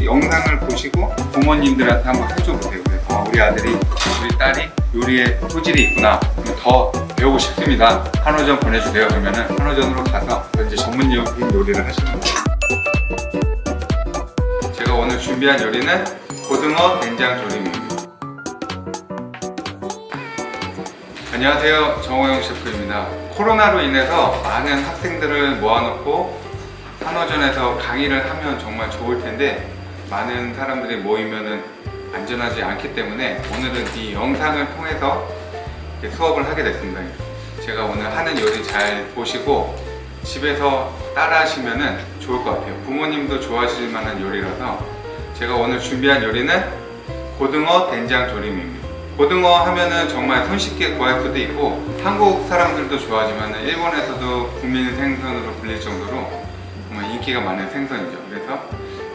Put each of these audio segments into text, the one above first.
영상을 보시고 부모님들한테 한번 해줘보세요. 우리 아들이, 우리 딸이 요리에 소질이 있구나, 더 배우고 싶습니다, 한호전 보내주세요. 그러면은 한호전으로 가서 이제 전문적인 요리를 하시는 거예요. 제가 오늘 준비한 요리는 고등어 된장 조림입니다. 안녕하세요, 정호영 셰프입니다. 코로나로 인해서 많은 학생들을 모아놓고 한호전에서 강의를 하면 정말 좋을 텐데 많은 사람들이 모이면은 안전하지 않기 때문에 오늘은 이 영상을 통해서 수업을 하게 됐습니다. 제가 오늘 하는 요리 잘 보시고 집에서 따라 하시면은 좋을 것 같아요. 부모님도 좋아하실 만한 요리라서 제가 오늘 준비한 요리는 고등어 된장 조림입니다. 고등어 하면은 정말 손쉽게 구할 수도 있고 한국 사람들도 좋아하지만 일본에서도 국민 생선으로 불릴 정도로 정말 인기가 많은 생선이죠. 그래서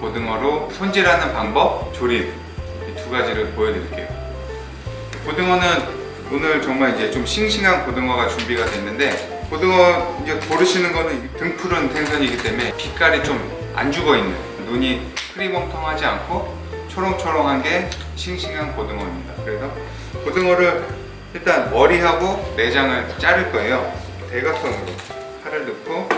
고등어로 손질하는 방법, 조림 이 두 가지를 보여드릴게요. 고등어는 오늘 정말 이제 좀 싱싱한 고등어가 준비가 됐는데, 고등어 이제 고르시는 거는 등푸른 생선이기 때문에 빛깔이 좀 안 죽어 있는, 눈이 흐리멍텅하지 않고 초롱초롱한 게 싱싱한 고등어입니다. 그래서 고등어를 일단 머리하고 내장을 자를 거예요. 대각선으로 칼을 넣고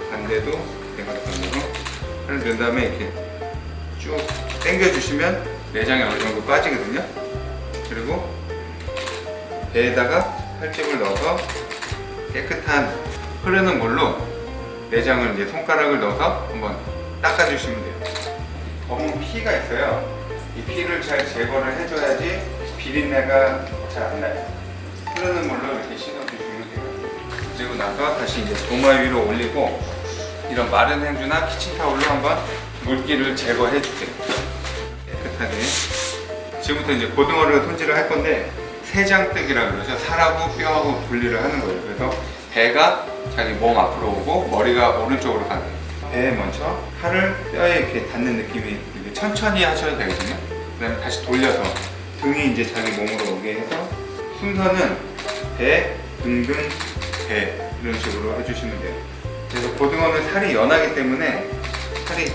반대도 대각선으로 칼을 넣은 다음에 이렇게 쭉 당겨주시면 내장이 어느 정도 빠지거든요. 그리고 배에다가 칼집을 넣어서 깨끗한 흐르는 물로 내장을 이제 손가락을 넣어서 한번 닦아주시면 돼요. 검은 피가 있어요. 이 피를 잘 제거를 해줘야지 비린내가 잘 안 나요. 흐르는 물로 이렇게 씻어주시면 돼요. 그리고 나서 다시 이제 도마 위로 올리고 이런 마른 행주나 키친타올로 한번 물기를 제거해 주세요. 깨끗하게. 지금부터 이제 고등어를 손질을 할 건데 세장뜨기라 그러죠. 살하고 뼈하고 분리를 하는 거예요. 그래서 배가 자기 몸 앞으로 오고 머리가 오른쪽으로 가게. 배에 먼저 칼을 뼈에 이렇게 닿는 느낌이, 이렇게 천천히 하셔도 되거든요. 그 다음에 다시 돌려서 등이 이제 자기 몸으로 오게 해서 순서는 배, 등등, 배 이런 식으로 해주시면 돼요. 그래서 고등어는 살이 연하기 때문에 살이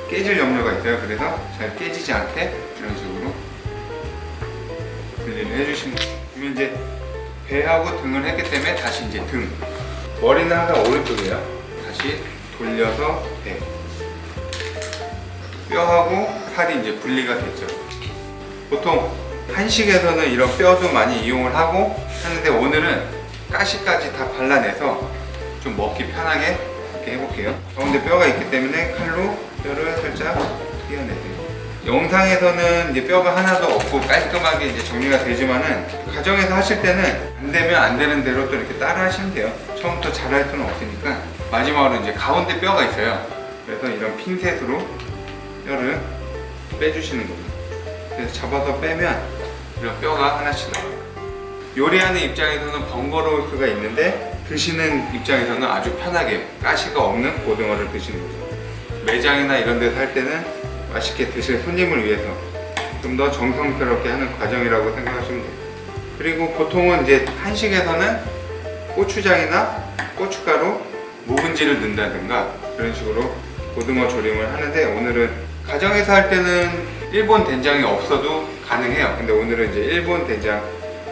깨질 염려가 있어요. 그래서 잘 깨지지 않게 이런 식으로 분리를 해주시면 돼요. 그러면 이제 배하고 등을 했기 때문에 다시 이제 등, 머리는 항상 오른쪽이에요. 다시 돌려서 배, 뼈하고 살이 이제 분리가 됐죠. 보통 한식에서는 이런 뼈도 많이 이용을 하고 하는데 오늘은 가시까지 다 발라내서 좀 먹기 편하게 이렇게 해볼게요. 가운데 뼈가 있기 때문에 칼로 뼈를 살짝 띄어내세요. 영상에서는 이제 뼈가 하나도 없고 깔끔하게 이제 정리가 되지만은 가정에서 하실 때는 안 되면 안 되는 대로 또 이렇게 따라 하시면 돼요. 처음부터 잘할 수는 없으니까. 마지막으로 이제 가운데 뼈가 있어요. 그래서 이런 핀셋으로 뼈를 빼주시는 겁니다. 그래서 잡아서 빼면 이런 뼈가 하나씩 나와요. 요리하는 입장에서는 번거로울 수가 있는데 드시는 입장에서는 아주 편하게 가시가 없는 고등어를 드시는 거죠. 매장이나 이런 데서 할 때는 맛있게 드실 손님을 위해서 좀 더 정성스럽게 하는 과정이라고 생각하시면 돼요. 그리고 보통은 이제 한식에서는 고추장이나 고춧가루, 묵은지를 넣는다든가 그런 식으로 고등어 조림을 하는데, 오늘은 가정에서 할 때는 일본 된장이 없어도 가능해요. 근데 오늘은 이제 일본 된장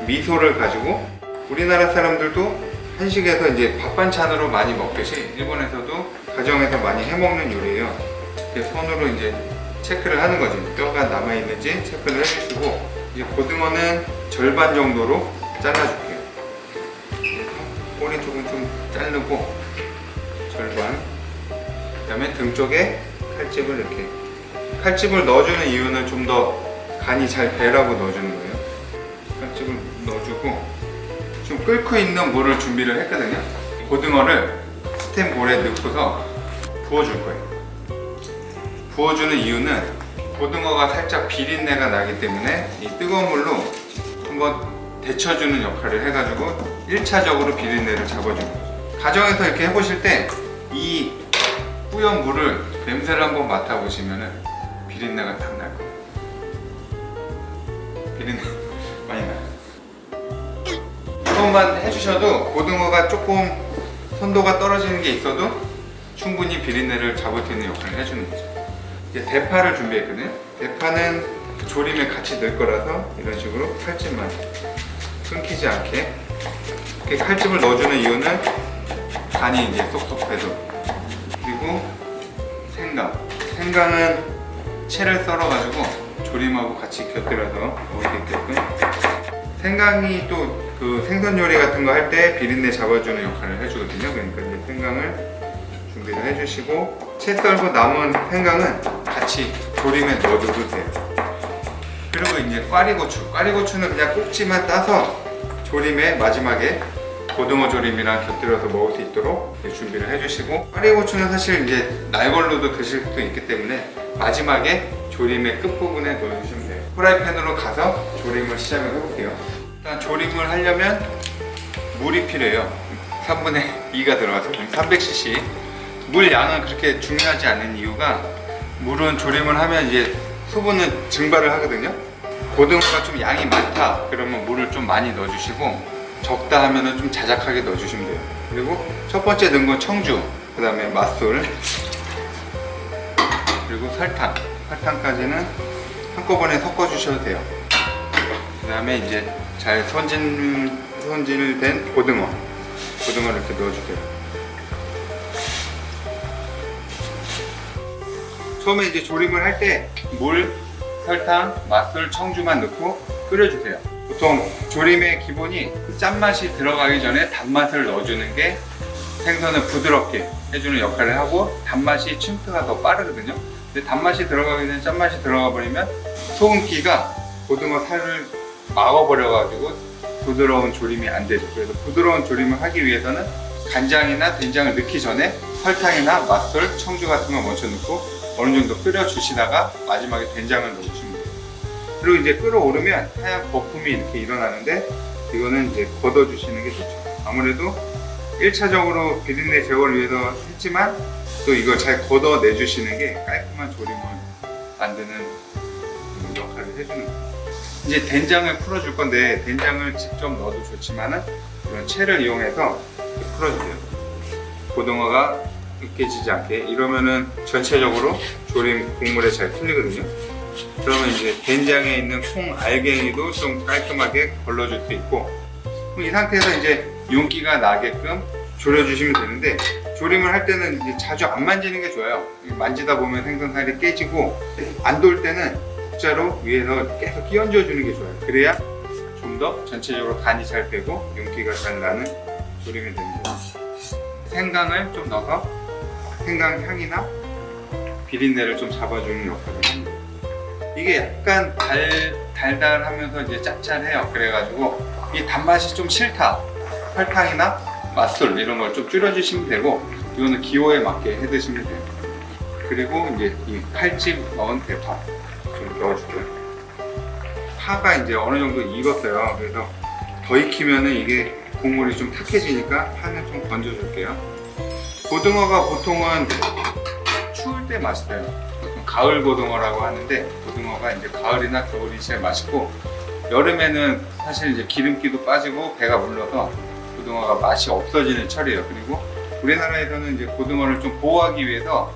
미소를 가지고 우리나라 사람들도 한식에서 이제 밥 반찬으로 많이 먹듯이 일본에서도 가정에서 많이 해먹는 요리예요. 손으로 이제 체크를 하는 거죠. 뼈가 남아있는지 체크를 해주시고, 이제 고등어는 절반 정도로 잘라줄게요. 그래서 꼬리 쪽은 좀 자르고 절반, 그 다음에 등 쪽에 칼집을 이렇게, 칼집을 넣어주는 이유는 좀 더 간이 잘 배라고 넣어주는 거예요. 칼집을 넣어주고 좀 끓고 있는 물을 준비를 했거든요. 고등어를 스텐 볼에 넣고서 부어줄 거예요. 부어주는 이유는 고등어가 살짝 비린내가 나기 때문에 이 뜨거운 물로 한번 데쳐주는 역할을 해가지고 1차적으로 비린내를 잡아주는 거죠. 가정에서 이렇게 해보실 때 이 뿌연 물을 냄새를 한번 맡아보시면은 비린내가 딱 날 거예요. 비린내 많이 나요. 이것만 해주셔도 고등어가 조금 선도가 떨어지는 게 있어도 충분히 비린내를 잡을 수 있는 역할을 해주는 거죠. 이제 대파를 준비했거든요. 대파는 조림에 같이 넣을 거라서 이런 식으로 칼집만 끊기지 않게 이렇게 칼집을 넣어주는 이유는 간이 이제 쏙쏙해서. 그리고 생강은 채를 썰어가지고 조림하고 같이 곁들여서 먹을 수 있게끔. 생강이 또 그 생선 요리 같은 거 할 때 비린내 잡아주는 역할을 해주거든요. 그러니까 이제 생강을 준비를 해주시고, 채 썰고 남은 생강은 같이 조림에 넣어줘도 돼요. 그리고 이제 꽈리고추는 그냥 꼭지만 따서 조림에 마지막에 고등어 조림이랑 곁들여서 먹을 수 있도록 준비를 해주시고, 꽈리고추는 사실 이제 날걸로도 드실 수도 있기 때문에 마지막에 조림의 끝부분에 넣어주시면 돼요. 프라이팬으로 가서 조림을 시작을 해볼게요. 일단 조림을 하려면 물이 필요해요. 3분의 2가 들어가서 300cc. 물 양은 그렇게 중요하지 않은 이유가, 물은 조림을 하면 이제 수분은 증발을 하거든요. 고등어가 좀 양이 많다 그러면 물을 좀 많이 넣어주시고, 적다 하면은 좀 자작하게 넣어주시면 돼요. 그리고 첫 번째 넣은 건 청주, 그 다음에 맛술, 그리고 설탕까지는 한꺼번에 섞어주셔도 돼요. 그 다음에 이제 잘 손질된 고등어를 이렇게 넣어주세요. 처음에 이제 조림을 할 때 물, 설탕, 맛술, 청주만 넣고 끓여주세요. 보통 조림의 기본이 짠맛이 들어가기 전에 단맛을 넣어주는 게 생선을 부드럽게 해주는 역할을 하고, 단맛이 침투가 더 빠르거든요. 근데 단맛이 들어가기 전에 짠맛이 들어가 버리면 소금기가 고등어 살을 막아버려가지고 부드러운 조림이 안 되죠. 그래서 부드러운 조림을 하기 위해서는 간장이나 된장을 넣기 전에 설탕이나 맛술, 청주 같은 거 먼저 넣고 어느 정도 끓여주시다가 마지막에 된장을 넣어주시면 돼요. 그리고 이제 끓어오르면 하얀 거품이 이렇게 일어나는데, 이거는 이제 걷어주시는 게 좋죠. 아무래도 1차적으로 비린내 제거를 위해서 했지만 또 이걸 잘 걷어내주시는 게 깔끔한 조림을 만드는 역할을 해주는 거예요. 이제 된장을 풀어줄 건데, 된장을 직접 넣어도 좋지만은 이런 채를 이용해서 풀어주세요. 고등어가 으깨지지 않게. 이러면은 전체적으로 조림 국물에 잘 풀리거든요. 그러면 이제 된장에 있는 콩 알갱이도 좀 깔끔하게 걸러줄 수 있고, 그럼 이 상태에서 이제 윤기가 나게끔 졸여주시면 되는데, 조림을 할 때는 이제 자주 안 만지는 게 좋아요. 만지다 보면 생선살이 깨지고, 안 돌 때는 국자로 위에서 계속 끼얹어 주는 게 좋아요. 그래야 좀 더 전체적으로 간이 잘 배고 윤기가 잘 나는 조림이 됩니다. 생강을 좀 넣어서 생강 향이나 비린내를 좀 잡아주는 역할을 합니다. 이게 약간 달달하면서 이제 짭짤해요. 그래가지고 이 단맛이 좀 싫다, 설탕이나 맛술 이런 걸 좀 줄여주시면 되고, 이거는 기호에 맞게 해 드시면 돼요. 그리고 이제 이 칼집 넣은 대파 좀 넣어줄게요. 파가 이제 어느 정도 익었어요. 그래서 더 익히면은 이게 국물이 좀 탁해지니까 파는 좀 건져줄게요. 고등어가 보통은 추울 때 맛있어요. 가을 고등어라고 하는데, 고등어가 이제 가을이나 겨울이 제일 맛있고, 여름에는 사실 이제 기름기도 빠지고 배가 물러서 고등어가 맛이 없어지는 철이에요. 그리고 우리나라에서는 이제 고등어를 좀 보호하기 위해서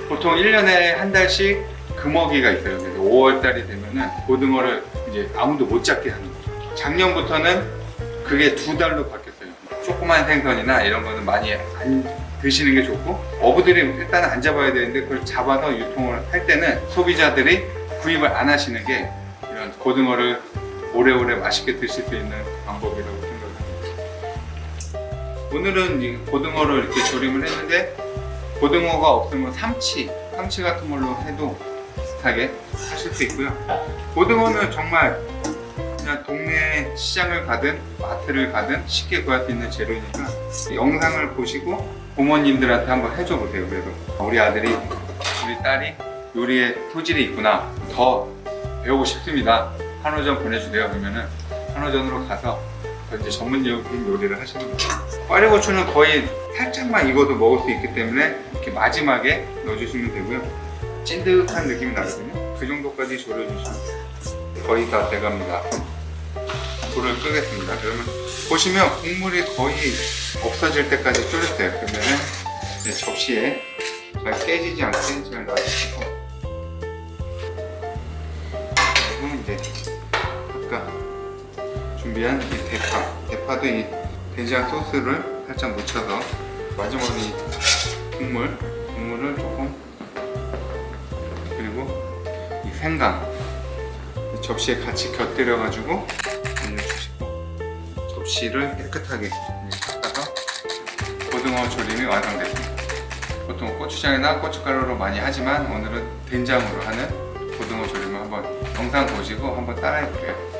보통 1년에 한 달씩 금어기가 있어요. 그래서 5월달이 되면은 고등어를 이제 아무도 못 잡게 하는 거죠. 작년부터는 그게 2달로 바뀌었어요. 조그만 생선이나 이런 거는 많이 안 드시는 게 좋고, 어부들이 일단은 안 잡아야 되는데 그걸 잡아서 유통을 할 때는 소비자들이 구입을 안 하시는 게 이런 고등어를 오래오래 맛있게 드실 수 있는 방법이라고 생각합니다. 오늘은 이 고등어를 이렇게 조림을 했는데, 고등어가 없으면 삼치 같은 걸로 해도 비슷하게 하실 수 있고요. 고등어는 정말 그냥 동네 시장을 가든 마트를 가든 쉽게 구할 수 있는 재료니까 영상을 보시고 부모님들한테 한번 해줘 보세요. 그래도 우리 아들이, 우리 딸이 요리에 소질이 있구나, 더 배우고 싶습니다, 한우전 보내주세요. 그러면은 한우전으로 가서 이제 전문적인 요리를 하시는 거예요. 꽈리고추는 거의 살짝만 익어도 먹을 수 있기 때문에 이렇게 마지막에 넣어주시면 되고요. 찐득한 느낌이 나거든요. 그 정도까지 졸여주시면 거의 다 돼갑니다. 불을 끄겠습니다. 그러면 보시면 국물이 거의 없어질 때까지 졸였어요. 그러면은 이제 접시에 잘 깨지지 않게 잘 놔주시고, 그리고 이제 아까 준비한 이 대파도 이 된장 소스를 살짝 묻혀서 마지막으로 이 국물을 조금, 그리고 이 생강 이 접시에 같이 곁들여 가지고 올려주시고, 접시를 깨끗하게 닦아서 고등어 조림이 완성됐습니다. 보통 고추장이나 고춧가루로 많이 하지만 오늘은 된장으로 하는 고등어 조림을 한번 영상 보시고 한번 따라해 볼게요.